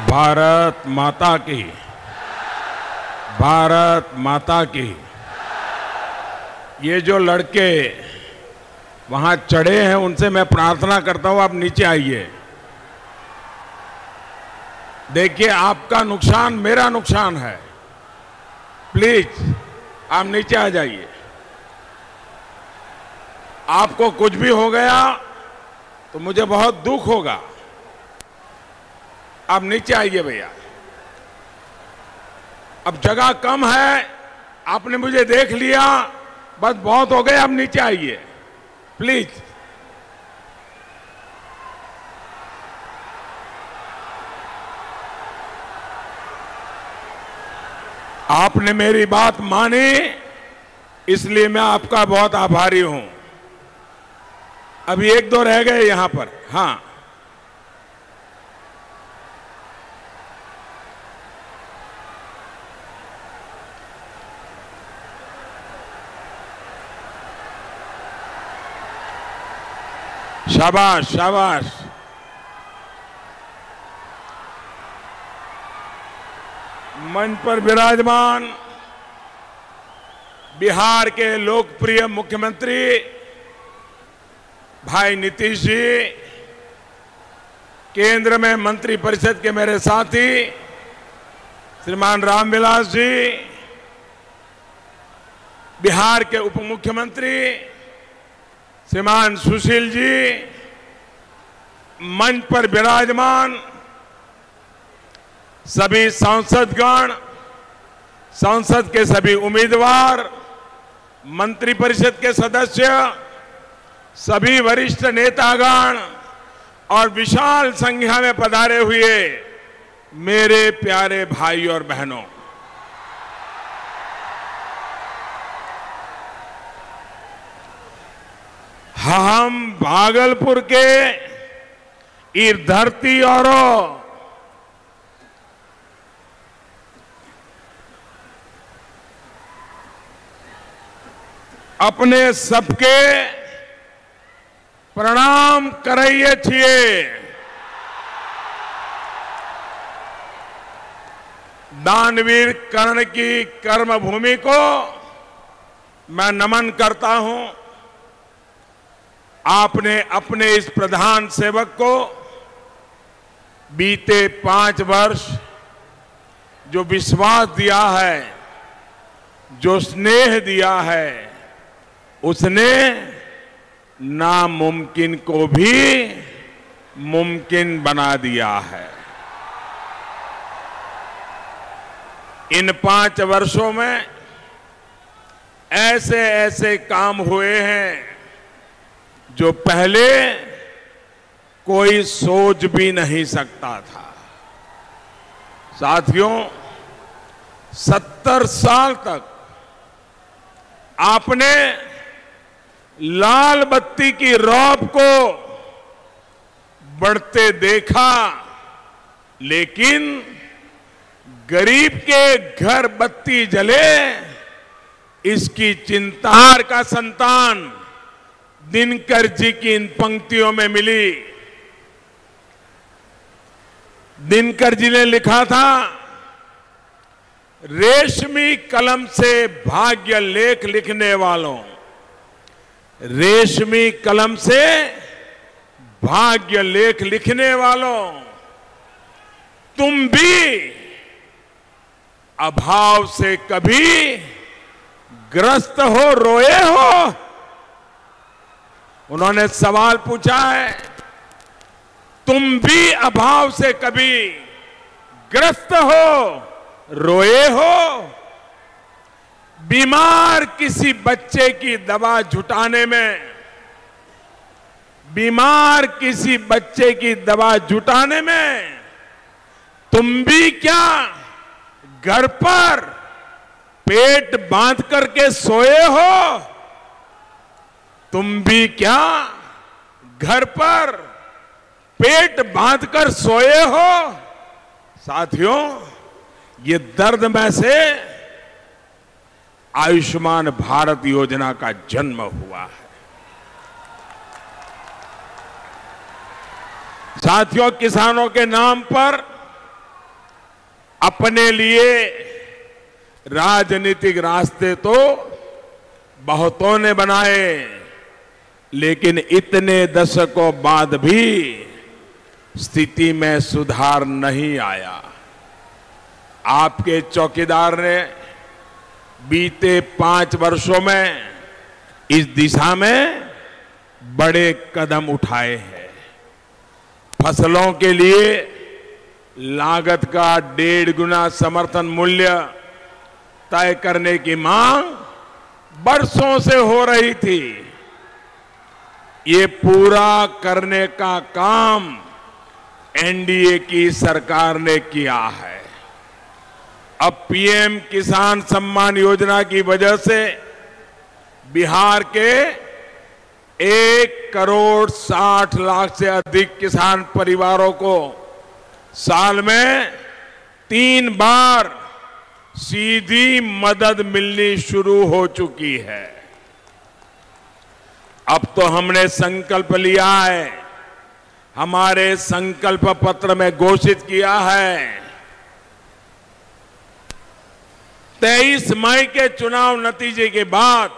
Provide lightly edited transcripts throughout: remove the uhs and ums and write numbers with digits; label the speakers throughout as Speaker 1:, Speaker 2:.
Speaker 1: भारत माता की, भारत माता की। ये जो लड़के वहां चढ़े हैं उनसे मैं प्रार्थना करता हूं आप नीचे आइए। देखिए आपका नुकसान मेरा नुकसान है, प्लीज आप नीचे आ जाइए। आपको कुछ भी हो गया तो मुझे बहुत दुख होगा। आप नीचे आइए भैया, अब जगह कम है, आपने मुझे देख लिया, बस बहुत हो गए, आप नीचे आइए प्लीज। आपने मेरी बात मानी, इसलिए मैं आपका बहुत आभारी हूं। अभी एक दो रह गए यहां पर। हाँ, शाबाश शाबाश। मंच पर विराजमान बिहार के लोकप्रिय मुख्यमंत्री भाई नीतीश जी, केंद्र में मंत्रिपरिषद के मेरे साथी श्रीमान रामविलास जी, बिहार के उप मुख्यमंत्री श्रीमान सुशील जी, मंच पर विराजमान सभी सांसदगण, संसद के सभी उम्मीदवार, मंत्रिपरिषद के सदस्य, सभी वरिष्ठ नेतागण और विशाल संख्या में पधारे हुए मेरे प्यारे भाई और बहनों, हम भागलपुर के इस धरती और अपने सबके प्रणाम करिए छिए। दानवीर कर्ण की कर्मभूमि को मैं नमन करता हूं। आपने अपने इस प्रधान सेवक को बीते 5 वर्ष जो विश्वास दिया है, जो स्नेह दिया है, उसने नामुमकिन को भी मुमकिन बना दिया है। इन 5 वर्षों में ऐसे ऐसे काम हुए हैं जो पहले कोई सोच भी नहीं सकता था। साथियों, 70 साल तक आपने लाल बत्ती की रौब को बढ़ते देखा, लेकिन गरीब के घर बत्ती जले, इसकी चिंतार का संतान दिनकर जी की इन पंक्तियों में मिली। दिनकर जी ने लिखा था, रेशमी कलम से भाग्य लेख लिखने वालों, रेशमी कलम से भाग्य लेख लिखने वालों, तुम भी अभाव से कभी ग्रस्त हो, रोए हो? उन्होंने सवाल पूछा है, तुम भी अभाव से कभी ग्रस्त हो, रोए हो? बीमार किसी बच्चे की दवा जुटाने में, बीमार किसी बच्चे की दवा जुटाने में तुम भी क्या घर पर पेट बांध करके सोए हो? तुम भी क्या घर पर पेट बांधकर सोए हो? साथियों, ये दर्द में से आयुष्मान भारत योजना का जन्म हुआ है। साथियों, किसानों के नाम पर अपने लिए राजनीतिक रास्ते तो बहुतों ने बनाए, लेकिन इतने दशकों बाद भी स्थिति में सुधार नहीं आया। आपके चौकीदार ने बीते 5 वर्षों में इस दिशा में बड़े कदम उठाए हैं। फसलों के लिए लागत का 1.5 गुना समर्थन मूल्य तय करने की मांग बरसों से हो रही थी। ये पूरा करने का काम एनडीए की सरकार ने किया है। अब पीएम किसान सम्मान योजना की वजह से बिहार के 1,60,00,000 से अधिक किसान परिवारों को साल में 3 बार सीधी मदद मिलनी शुरू हो चुकी है। अब तो हमने संकल्प लिया है, हमारे संकल्प पत्र में घोषित किया है, 23 मई के चुनाव नतीजे के बाद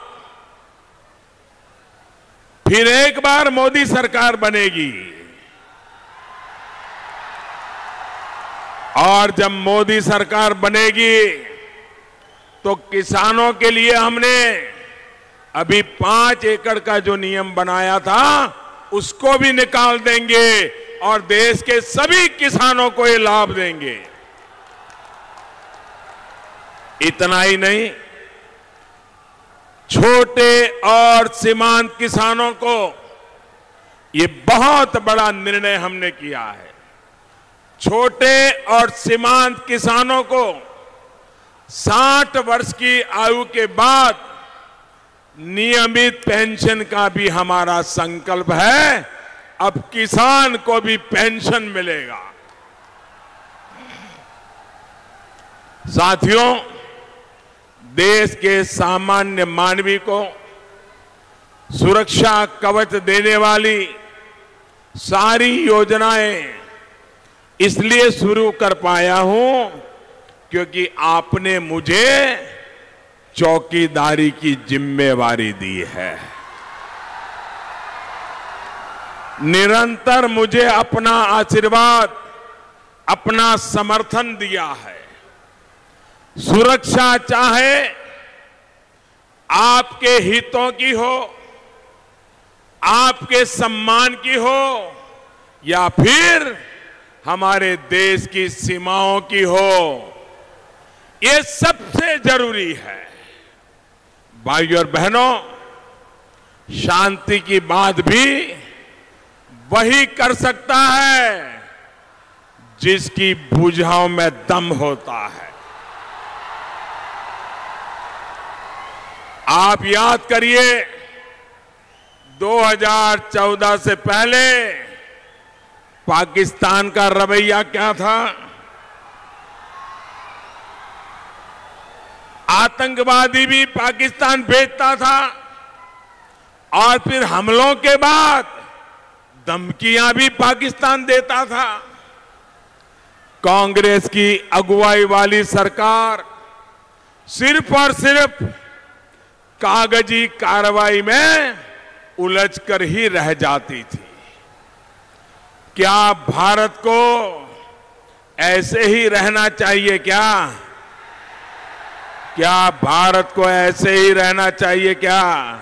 Speaker 1: फिर एक बार मोदी सरकार बनेगी। और जब मोदी सरकार बनेगी तो किसानों के लिए हमने अभी 5 एकड़ का जो नियम बनाया था उसको भी निकाल देंगे और देश के सभी किसानों को ये लाभ देंगे। इतना ही नहीं, छोटे और सीमांत किसानों को ये बहुत बड़ा निर्णय हमने किया है। छोटे और सीमांत किसानों को 60 वर्ष की आयु के बाद नियमित पेंशन का भी हमारा संकल्प है। अब किसान को भी पेंशन मिलेगा। साथियों, देश के सामान्य मानवी को सुरक्षा कवच देने वाली सारी योजनाएं इसलिए शुरू कर पाया हूं क्योंकि आपने मुझे चौकीदारी की जिम्मेवारी दी है। निरंतर मुझे अपना आशीर्वाद, अपना समर्थन दिया है। सुरक्षा चाहे आपके हितों की हो, आपके सम्मान की हो या फिर हमारे देश की सीमाओं की हो, ये सबसे जरूरी है। भाइयों और बहनों, शांति की बात भी वही कर सकता है जिसकी भुजाओं में दम होता है। आप याद करिए, 2014 से पहले पाकिस्तान का रवैया क्या था। आतंकवादी भी पाकिस्तान भेजता था और फिर हमलों के बाद धमकियां भी पाकिस्तान देता था। कांग्रेस की अगुवाई वाली सरकार सिर्फ और सिर्फ कागजी कार्रवाई में उलझकर ही रह जाती थी। क्या भारत को ऐसे ही रहना चाहिए? क्या भारत को ऐसे ही रहना चाहिए? क्या